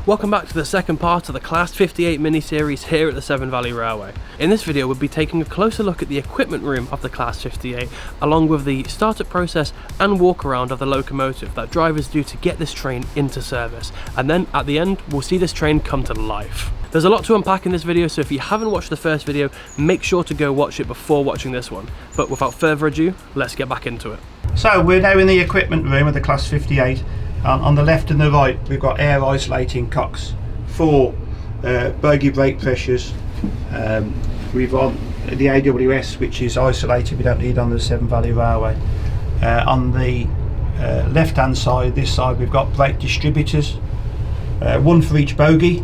Welcome back to the second part of the Class 58 mini-series here at the Severn Valley Railway. In this video we'll be taking a closer look at the equipment room of the Class 58, along with the startup process and walk around of the locomotive that drivers do to get this train into service, and then at the end we'll see this train come to life. There's a lot to unpack in this video, so if you haven't watched the first video, make sure to go watch it before watching this one. But without further ado, let's get back into it. So we're now in the equipment room of the Class 58. On the left and the right we've got air isolating cocks, 4 bogie brake pressures. We've got the AWS, which is isolated, we don't need on the Severn Valley Railway. On the left hand side, this side, we've got brake distributors, 1 for each bogie,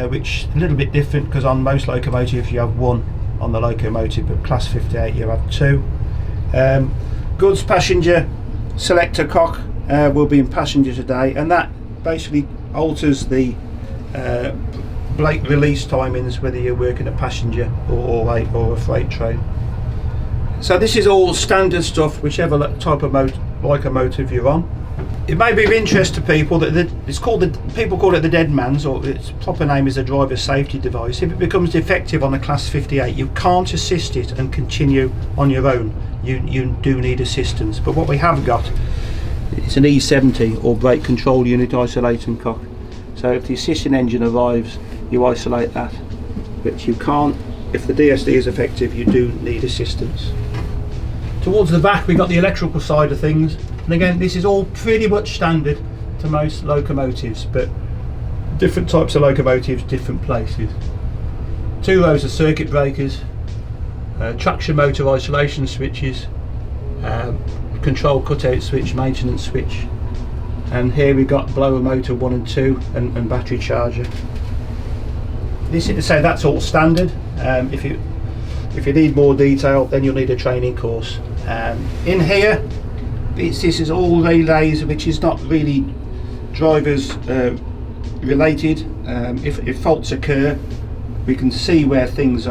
which is a little bit different because on most locomotives you have 1 on the locomotive, but Class 58 you have 2. Goods passenger selector cock will be in passenger today, and that basically alters the brake release timings whether you're working a passenger or a freight train. So this is all standard stuff whichever type of locomotive you're on. It may be of interest to people that people call it the dead man's, or its proper name is a driver safety device. If it becomes defective on a Class 58, you can't assist it and continue on your own. You do need assistance, but what we have got, it's an E70 or brake control unit isolating cock. So if the assisting engine arrives, you isolate that, but you can't, if the DSD is effective, you do need assistance. Towards the back we've got the electrical side of things, and again this is all pretty much standard to most locomotives, but different types of locomotives, different places. 2 rows of circuit breakers, traction motor isolation switches, control cutout switch, maintenance switch, and here we've got blower motor 1 and 2 and battery charger. This is to say that's all standard. If you need more detail, then you'll need a training course. In here, this is all relays, which is not really drivers related. If faults occur, we can see where things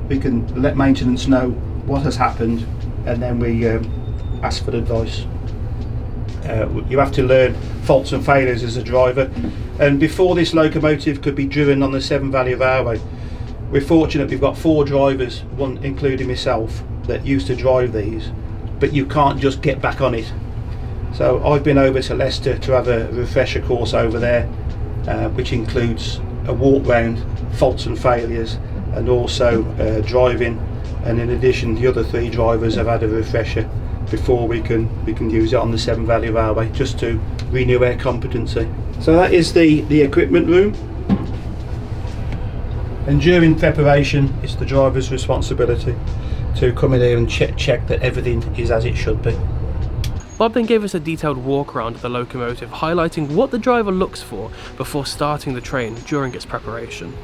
we can let maintenance know what has happened, and then we ask for advice. You have to learn faults and failures as a driver, and before this locomotive could be driven on the Severn Valley Railway, we're fortunate we've got 4 drivers, one including myself, that used to drive these, but you can't just get back on it. So I've been over to Leicester to have a refresher course over there, which includes a walk round, faults and failures, and also driving, and in addition the other 3 drivers have had a refresher before we can use it on the Severn Valley Railway, just to renew our competency. So that is the equipment room, and during preparation it's the driver's responsibility to come in here and check that everything is as it should be. Bob then gave us a detailed walk around of the locomotive, highlighting what the driver looks for before starting the train during its preparation.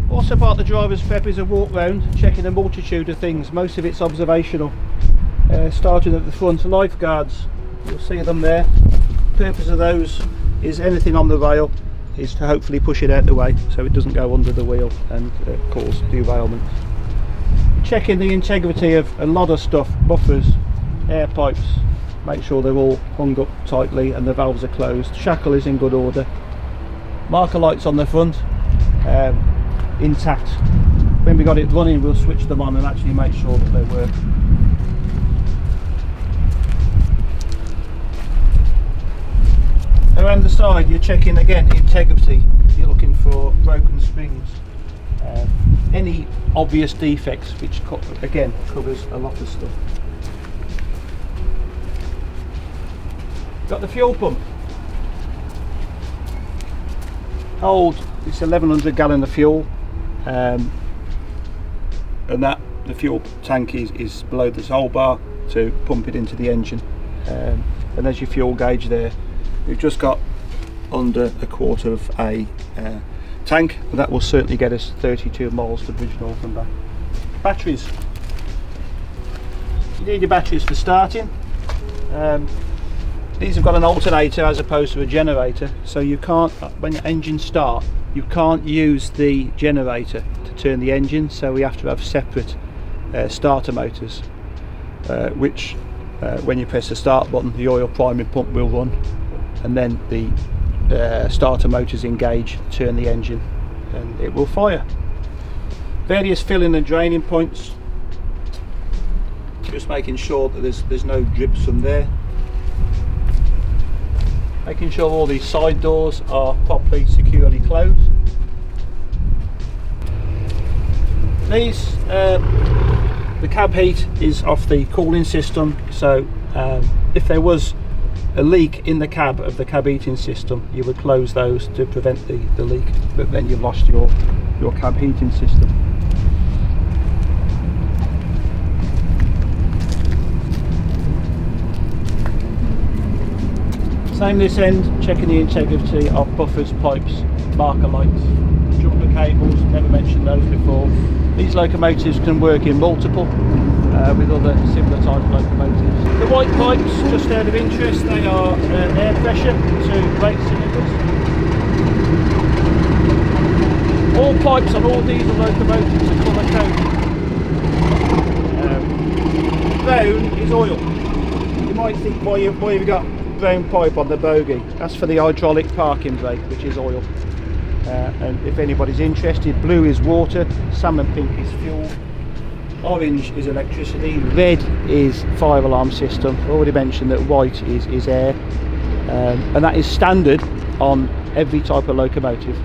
Also part of the driver's prep is a walk round, checking a multitude of things. Most of it's observational. Starting at the front, lifeguards, you'll see them there. The purpose of those is anything on the rail is to hopefully push it out the way so it doesn't go under the wheel and cause derailment. Checking the integrity of a lot of stuff, buffers, air pipes, make sure they're all hung up tightly and the valves are closed. Shackle is in good order. Marker lights on the front, intact. When we got it running, we'll switch them on and actually make sure that they work. Around the side you're checking again integrity, you're looking for broken springs, any obvious defects, which again covers a lot of stuff. Got the fuel pump. Hold, it's 1100 gallon of fuel, and that the fuel tank is below the toll bar to pump it into the engine, and there's your fuel gauge there. We've just got under a quarter of a tank, but that will certainly get us 32 miles to Bridgnorth and back. Batteries. You need your batteries for starting. These have got an alternator as opposed to a generator, so you can't, when the engines start, you can't use the generator to turn the engine, so we have to have separate starter motors, which when you press the start button the oil priming pump will run, and then the starter motors engage, turn the engine, and it will fire. Various filling and draining points, just making sure that there's no drips from there. Making sure all these side doors are properly securely closed. These, the cab heat is off the cooling system, so if there was a leak in the cab of the cab heating system, you would close those to prevent the leak, but then you've lost your cab heating system. Same this end, checking the integrity of buffers, pipes, marker lights, jumper cables, never mentioned those before. These locomotives can work in multiple with other similar type of locomotives. The white pipes, just out of interest, they are air pressure to brake cylinders. All pipes on all diesel locomotives are colour coded. Brown is oil. You might think, why have you got brown pipe on the bogie? That's for the hydraulic parking brake, which is oil. And if anybody's interested, blue is water, salmon pink is fuel, orange is electricity, red is fire alarm system. I already mentioned that white is air, and that is standard on every type of locomotive.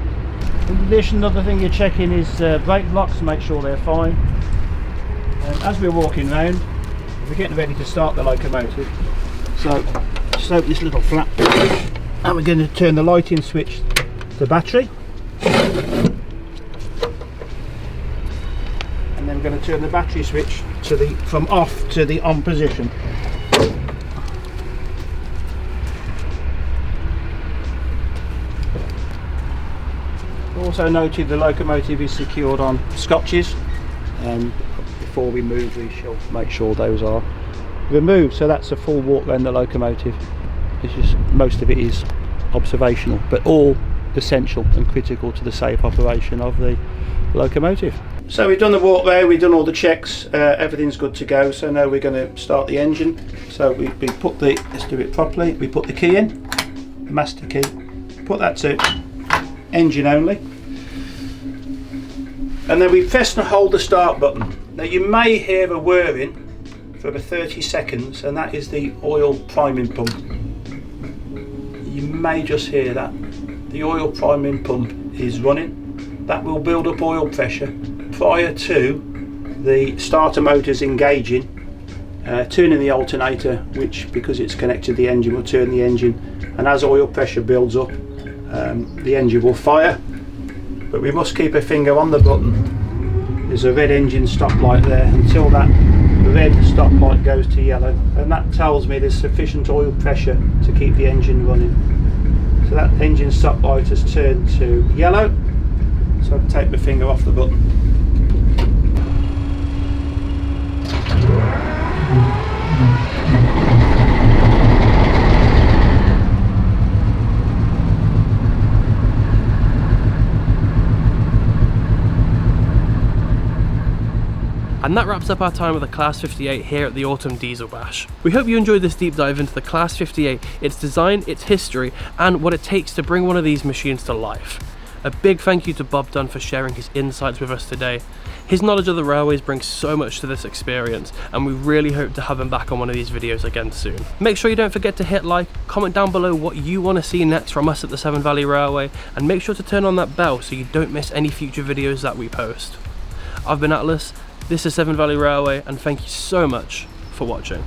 In addition, another thing you're checking is brake blocks to make sure they're fine. And as we're walking around, we're getting ready to start the locomotive. So just open this little flap and we're going to turn the lighting switch to battery, and then we're going to turn the battery switch to from off to the on position. Also noted the locomotive is secured on scotches, and before we move we shall make sure those are removed. So that's a full walk around the locomotive. It's just, most of it is observational, but all essential and critical to the safe operation of the locomotive. So we've done the walk there, we've done all the checks, everything's good to go. So now we're going to start the engine. So we put let's do it properly, we put the key in, the master key, put that to engine only, and then we press and hold the start button. Now you may hear a whirring for about 30 seconds, and that is the oil priming pump. You may just hear that. The oil priming pump is running. That will build up oil pressure prior to the starter motors engaging, turning the alternator, which, because it's connected to the engine, will turn the engine, and as oil pressure builds up, the engine will fire. But we must keep a finger on the button. There's a red engine stop light there until that red stop light goes to yellow, and that tells me there's sufficient oil pressure to keep the engine running. So that engine stop light has turned to yellow, so I can take my finger off the button. And that wraps up our time with the Class 58 here at the Autumn Diesel Bash. We hope you enjoyed this deep dive into the Class 58, its design, its history, and what it takes to bring one of these machines to life. A big thank you to Bob Dunn for sharing his insights with us today. His knowledge of the railways brings so much to this experience, and we really hope to have him back on one of these videos again soon. Make sure you don't forget to hit like, comment down below what you want to see next from us at the Severn Valley Railway, and make sure to turn on that bell so you don't miss any future videos that we post. I've been Atlas. This is Severn Valley Railway, and thank you so much for watching.